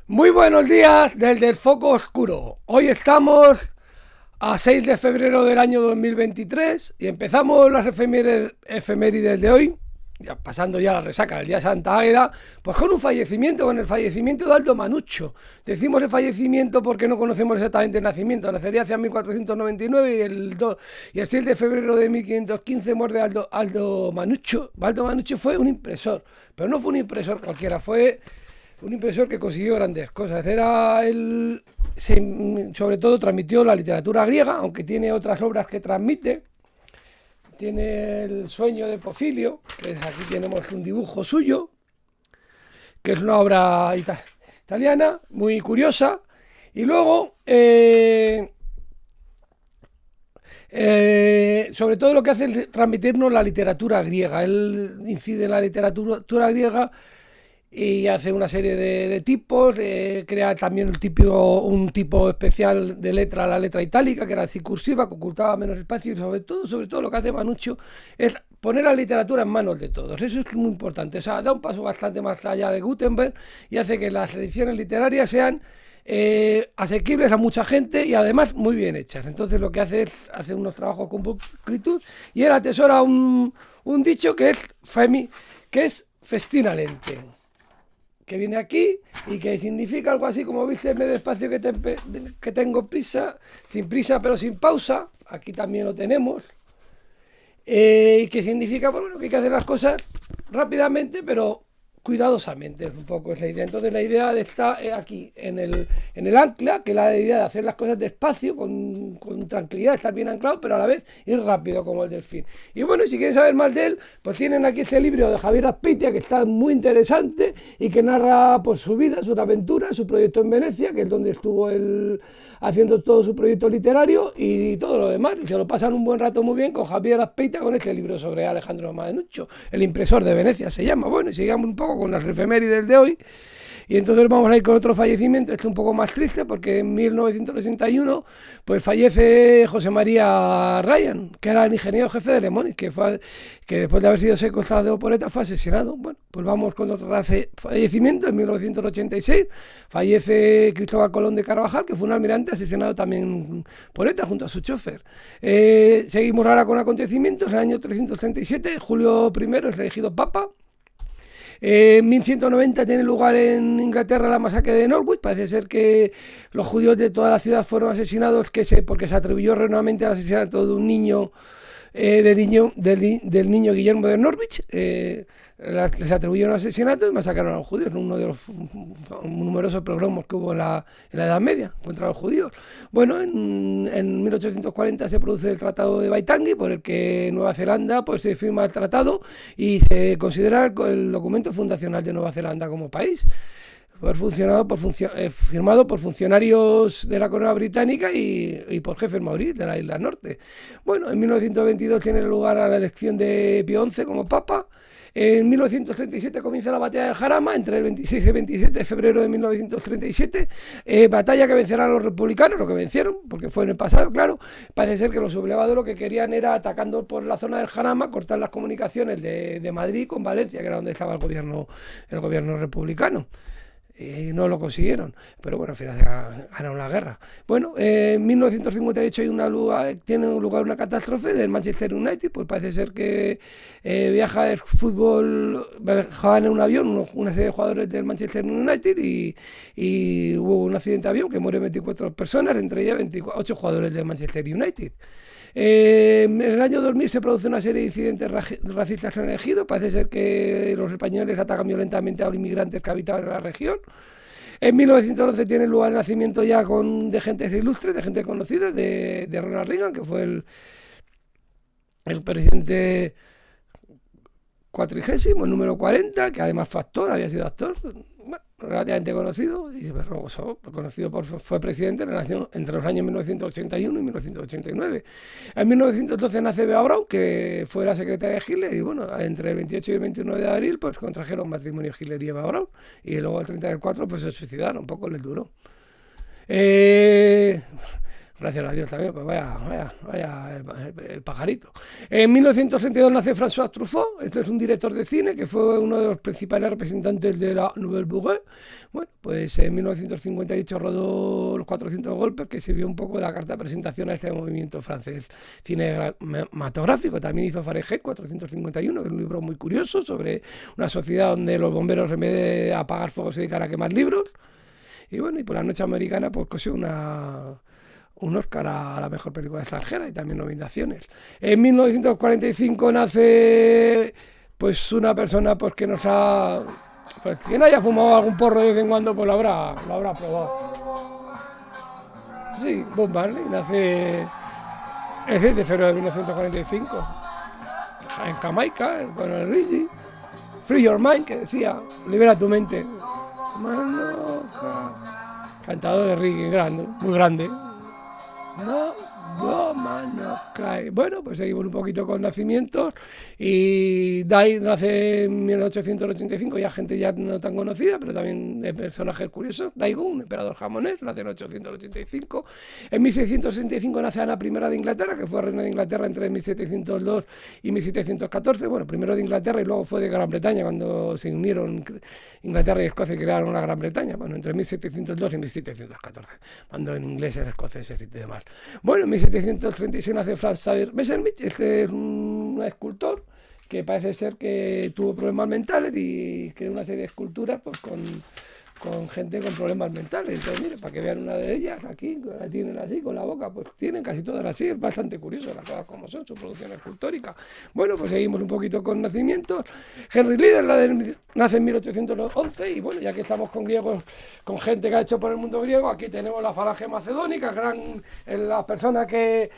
Muy buenos días del Foco Oscuro. Hoy estamos a 6 de febrero del año 2023 y empezamos las efemérides de hoy, ya pasando ya la resaca del día de Santa Águeda, pues con un fallecimiento, con el fallecimiento de Aldo Manuccio. Decimos el fallecimiento porque no conocemos exactamente el nacimiento. Nacería hacia 1499 y el 6 de febrero de 1515 muere Aldo Manuccio. Aldo Manuccio fue un impresor, pero no fue un impresor cualquiera, fue un impresor que consiguió grandes cosas. Sobre todo transmitió la literatura griega, aunque tiene otras obras que transmite. Tiene El sueño de Pofilio, que aquí tenemos un dibujo suyo, que es una obra italiana, muy curiosa. Y luego, sobre todo lo que hace es transmitirnos la literatura griega. Él incide en la literatura griega y hace una serie de tipos, crea también un tipo especial de letra, la letra itálica, que era así cursiva, que ocultaba menos espacio, y sobre todo lo que hace Manuccio es poner la literatura en manos de todos. Eso es muy importante, o sea, da un paso bastante más allá de Gutenberg y hace que las ediciones literarias sean asequibles a mucha gente y además muy bien hechas. Entonces lo que hace unos trabajos con pulcritud y él atesora un dicho que es festina lente, que viene aquí y que significa algo así como vísteme despacio que tengo prisa, sin prisa pero sin pausa. Aquí también lo tenemos. Y que significa, bueno, que hay que hacer las cosas rápidamente pero cuidadosamente, un poco es la idea. Entonces la idea está aquí, en el ancla, que es la idea de hacer las cosas despacio, con tranquilidad, estar bien anclado, pero a la vez ir rápido como el delfín. Y bueno, si quieren saber más de él, pues tienen aquí este libro de Javier Azpeitia, que está muy interesante y que narra pues su vida, sus aventuras, su proyecto en Venecia, que es donde estuvo él haciendo todo su proyecto literario y todo lo demás. Y se lo pasan un buen rato muy bien con Javier Azpeitia, con este libro sobre Alejandro Manuccio, el impresor de Venecia se llama. Bueno, y sigamos un poco con las efemérides de hoy. Y entonces vamos a ir con otro fallecimiento, este un poco más triste, porque en 1981 pues fallece José María Ryan, que era el ingeniero jefe de Lemoniz, que después de haber sido secuestrado por ETA fue asesinado. Bueno, pues vamos con otro fallecimiento. En 1986 fallece Cristóbal Colón de Carvajal, que fue un almirante asesinado también por ETA junto a su chofer. Seguimos ahora con acontecimientos. En el año 337 Julio I es elegido papa. En 1190 tiene lugar en Inglaterra la masacre de Norwich. Parece ser que los judíos de toda la ciudad fueron asesinados porque se atribuyó erróneamente al asesinato de un niño, del niño Guillermo de Norwich. Les atribuyeron asesinato y masacraron a los judíos, uno de los numerosos pogromos que hubo en la Edad Media contra los judíos. Bueno, en 1840 se produce el Tratado de Waitangi, por el que Nueva Zelanda pues se firma el tratado y se considera el documento fundacional de Nueva Zelanda como país. Firmado por funcionarios de la corona británica y por jefes maoríes de la isla norte. Bueno, en 1922 tiene lugar la elección de Pío XI como papa. En 1937 comienza la batalla de Jarama, entre el 26 y el 27 de febrero de 1937, batalla que vencerán los republicanos, lo que vencieron, porque fue en el pasado, claro. Parece ser que los sublevados lo que querían era, atacando por la zona del Jarama, cortar las comunicaciones de Madrid con Valencia, que era donde estaba el gobierno republicano. Y no lo consiguieron, pero bueno, al final ganaron la guerra. Bueno, en 1958 tiene lugar una catástrofe del Manchester United. Pues parece ser que viajaban en un avión una serie de jugadores del Manchester United y hubo un accidente de avión que mueren 24 personas, entre ellas 8 jugadores del Manchester United. En el año 2000 se produce una serie de incidentes racistas en el Ejido. Parece ser que los españoles atacan violentamente a los inmigrantes que habitaban en la región. En 1912 tiene lugar el nacimiento ya de gente ilustre, de gente conocida, de Ronald Reagan, que fue el presidente 40, el número 40, que además fue actor, había sido actor, bueno, relativamente conocido, y fue presidente entre los años 1981 y 1989. En 1912 nace Bea Braun, que fue la secretaria de Hitler, y bueno, entre el 28 y el 21 de abril pues contrajeron matrimonio Hitler y Bea Braun, y luego el 30 del 4 pues se suicidaron, un poco les duró. Gracias a Dios también, pues vaya el pajarito. En 1932 nace François Truffaut, este es un director de cine que fue uno de los principales representantes de la Nouvelle Vague. Bueno, pues en 1958 rodó Los 400 golpes, que sirvió un poco de la carta de presentación a este movimiento francés cinematográfico. También hizo Fahrenheit 451, que es un libro muy curioso sobre una sociedad donde los bomberos, en vez de apagar fuego, se dedican a quemar libros. Y bueno, y por la noche americana pues consiguió un Oscar a la mejor película extranjera y también nominaciones. En 1945 nace pues una persona pues que nos ha... Pues quien haya fumado algún porro de vez en cuando pues lo habrá probado. Sí, Bob Marley nace el 6 de febrero de 1945 en Jamaica con el reggae. Free Your Mind, que decía, libera tu mente. Cantador de reggae grande, muy grande. No, no cry. Bueno, pues seguimos un poquito con nacimientos. Y Dai nace en 1885, ya gente ya no tan conocida, pero también de personajes curiosos. Daigo, un emperador japonés, nace en 1885. En 1665 nace Ana I de Inglaterra, que fue reina de Inglaterra entre 1702 y 1714. Bueno, primero de Inglaterra y luego fue de Gran Bretaña, cuando se unieron Inglaterra y Escocia y crearon la Gran Bretaña. Bueno, entre 1702 y 1714, cuando en ingleses, escoceses y demás. Bueno, en 1736 nace Franz Xaver Messerschmitt, este es un escultor que parece ser que tuvo problemas mentales y creó una serie de esculturas pues con gente con problemas mentales. Entonces, mire, para que vean una de ellas, aquí, la tienen así, con la boca, pues tienen casi todas así, es bastante curioso las cosas como son, su producción escultórica. Bueno, pues seguimos un poquito con nacimientos. Henry Lieder nace en 1811 y bueno, ya que estamos con griegos, con gente que ha hecho por el mundo griego, aquí tenemos la falange macedónica, la persona que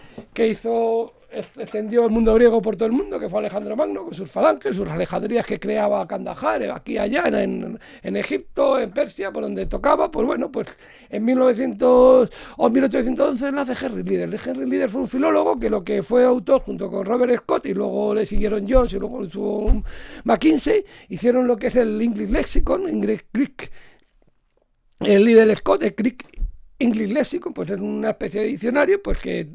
extendió el mundo griego por todo el mundo, que fue Alejandro Magno, con sus falanges, sus alejandrías que creaba Kandahar, aquí allá, en Egipto, en Persia, por donde tocaba. Pues bueno, pues en 1811 nace Henry Lieder. Henry Lieder fue un filólogo que lo que fue autor junto con Robert Scott, y luego le siguieron Jones y luego estuvo McKinsey, hicieron lo que es el English Lexicon, Greek, el Lieder Scott, el Greek English Lexicon, pues es una especie de diccionario pues que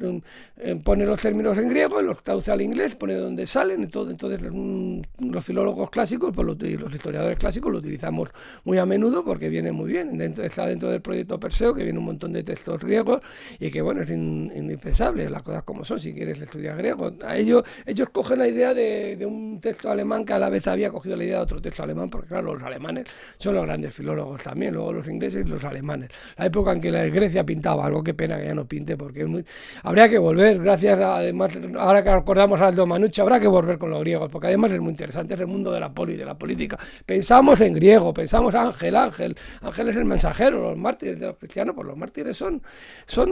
pone los términos en griego, los traduce al inglés, pone dónde salen. Entonces los filólogos clásicos pues los historiadores clásicos lo utilizamos muy a menudo porque viene muy bien. Está dentro del proyecto Perseo, que viene un montón de textos griegos y que bueno, es indispensable, las cosas como son, si quieres estudiar griego. Ellos cogen la idea de un texto alemán que a la vez había cogido la idea de otro texto alemán, porque claro, los alemanes son los grandes filólogos también, luego los ingleses y los alemanes. La época en que la Grecia pintaba algo, qué pena que ya no pinte, porque habría que volver, gracias además, ahora que recordamos a Aldo Manucci, habrá que volver con los griegos, porque además es muy interesante, es el mundo de la de la política. Pensamos en griego, pensamos Ángel es el mensajero, los mártires de los cristianos, pues los mártires son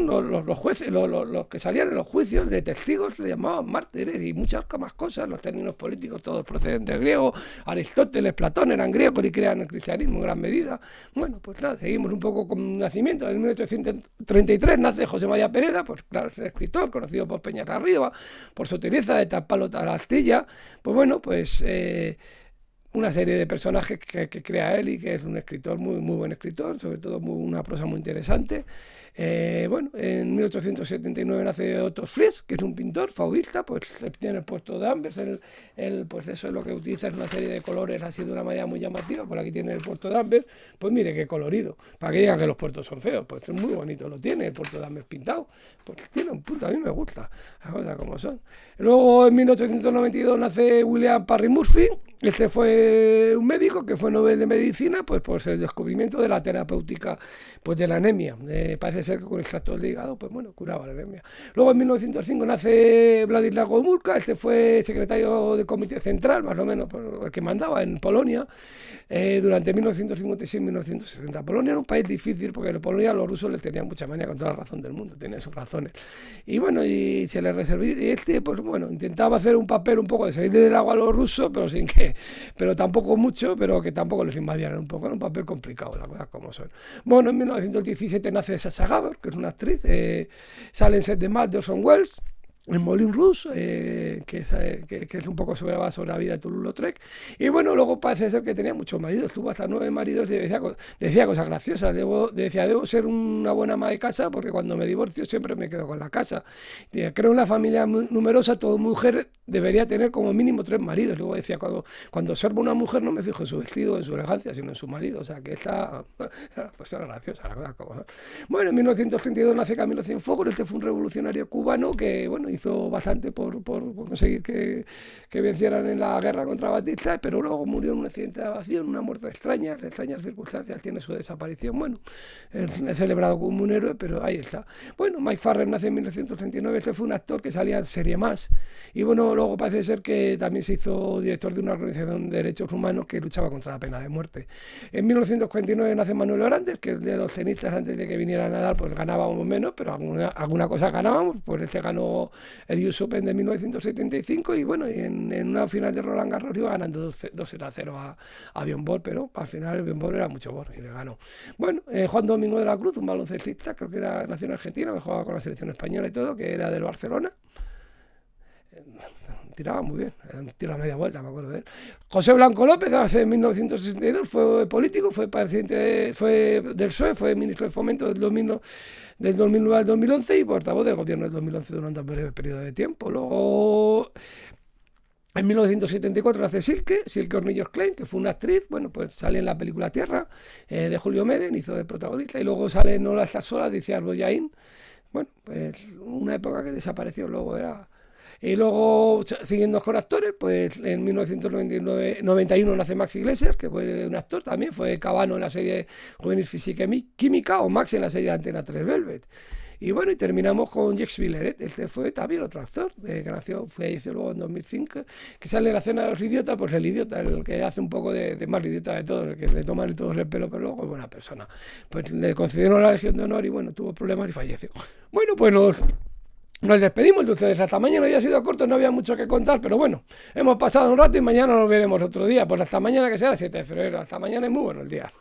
los jueces, los que salían en los juicios de testigos, se llamaban mártires, y muchas más cosas. Los términos políticos todos proceden del griego. Aristóteles, Platón eran griegos y crean el cristianismo en gran medida. Bueno, pues nada, seguimos un poco con nacimiento. En 1833 nace José María Pereda, pues claro, es escritor, conocido por Peñas Arriba, por su utileza de Tapalota a la Astilla. Pues bueno, pues una serie de personajes que crea él, y que es un escritor, muy buen escritor, sobre todo una prosa muy interesante. Bueno, en 1879 nace Otto Fries, que es un pintor fauvista, pues tiene el puerto de Anvers. Él pues eso es lo que utiliza, es una serie de colores así de una manera muy llamativa. Por aquí tiene el puerto de Anvers, pues mire qué colorido, para que digan que los puertos son feos, pues es muy bonito, lo tiene el puerto de Anvers pintado, pues tiene un punto, a mí me gusta las cosas como son. Luego en 1892 nace William Parry Murphy. Este fue un médico que fue Nobel de Medicina, pues por el descubrimiento de la terapéutica pues de la anemia. Parece ser que con extracto del hígado, pues bueno, curaba la anemia. Luego en 1905 nace Władysław Gomulka. Este fue secretario del Comité Central, más o menos, el que mandaba en Polonia durante 1956-1960. Polonia era un país difícil, porque en Polonia los rusos les tenían mucha manía, con toda la razón del mundo, tenían sus razones. Y bueno, y se les reservó, y pues bueno, intentaba hacer un papel un poco de salir del agua a los rusos, pero tampoco mucho, pero que tampoco les invadieran un poco. Era un papel complicado, las cosas como son. Bueno, en 1917 nace Sacha Gabor, que es una actriz, sale en Set de Mal de Orson Welles. en Moulin Rouge, que es un poco sobre la vida de Toulouse-Lautrec. Y bueno, luego parece ser que tenía muchos maridos, tuvo hasta 9 maridos y decía cosas graciosas. Decía, debo ser una buena ama de casa porque cuando me divorcio siempre me quedo con la casa. Creo en una familia numerosa, toda mujer debería tener como mínimo 3 maridos. Luego decía, cuando observo una mujer no me fijo en su vestido, en su elegancia, sino en su marido. O sea, que está pues, graciosa, la verdad. Bueno, en 1932 nace Camilo Cienfuegos. Este fue un revolucionario cubano que, bueno, hizo bastante por conseguir que vencieran en la guerra contra Batista, pero luego murió en un accidente de aviación, una muerte extraña, en extrañas circunstancias, tiene su desaparición. Bueno, es celebrado como un héroe, pero ahí está. Bueno, Mike Farrell nace en 1939, este fue un actor que salía en Serie Más, y bueno, luego parece ser que también se hizo director de una organización de derechos humanos que luchaba contra la pena de muerte. En 1949 nace Manuel Orantes, que es de los tenistas antes de que viniera a Nadal, pues ganábamos menos, pero alguna cosa ganábamos, pues este ganó el US Open de 1975 y bueno, en una final de Roland Garros iba ganando 2-0 a Bjorn Borg, pero al final Bjorn Borg era mucho Borg y le ganó. Bueno, Juan Domingo de la Cruz, un baloncestista, creo que era nació en Argentina, que jugaba con la selección española y todo, que era del Barcelona. Tiraba muy bien, tiro a media vuelta, me acuerdo de él. José Blanco López, hace 1962, fue político, fue presidente, fue del PSOE, fue ministro de Fomento del 2009 al 2011 y portavoz del gobierno del 2011 durante un breve periodo de tiempo. Luego, en 1974 nace Silke Hornillos Klein, que fue una actriz, bueno, pues sale en la película Tierra, de Julio Meden, hizo de protagonista, y luego sale en No la estar sola, dice Arboyain. Bueno, pues una época que desapareció, luego era... Y luego, siguiendo con actores, pues en 1991 nace Max Iglesias, que fue un actor también, fue Cabano en la serie Juvenil Física y Química, o Max en la serie Antena 3 Velvet. Y bueno, y terminamos con Jacques Villeret, este fue también otro actor, que nació, falleció luego en 2005, que sale en La Cena de los Idiotas, pues el idiota, el que hace un poco de más idiota de todos, el que le toman todos el pelo, pero luego es buena persona. Pues le concedieron la Legión de Honor y bueno, tuvo problemas y falleció. Bueno, pues nos despedimos de ustedes. Hasta mañana. Hoy ha sido corto, no había mucho que contar, pero bueno, hemos pasado un rato y mañana nos veremos otro día. Pues hasta mañana, que sea el 7 de febrero. Hasta mañana y muy buenos días.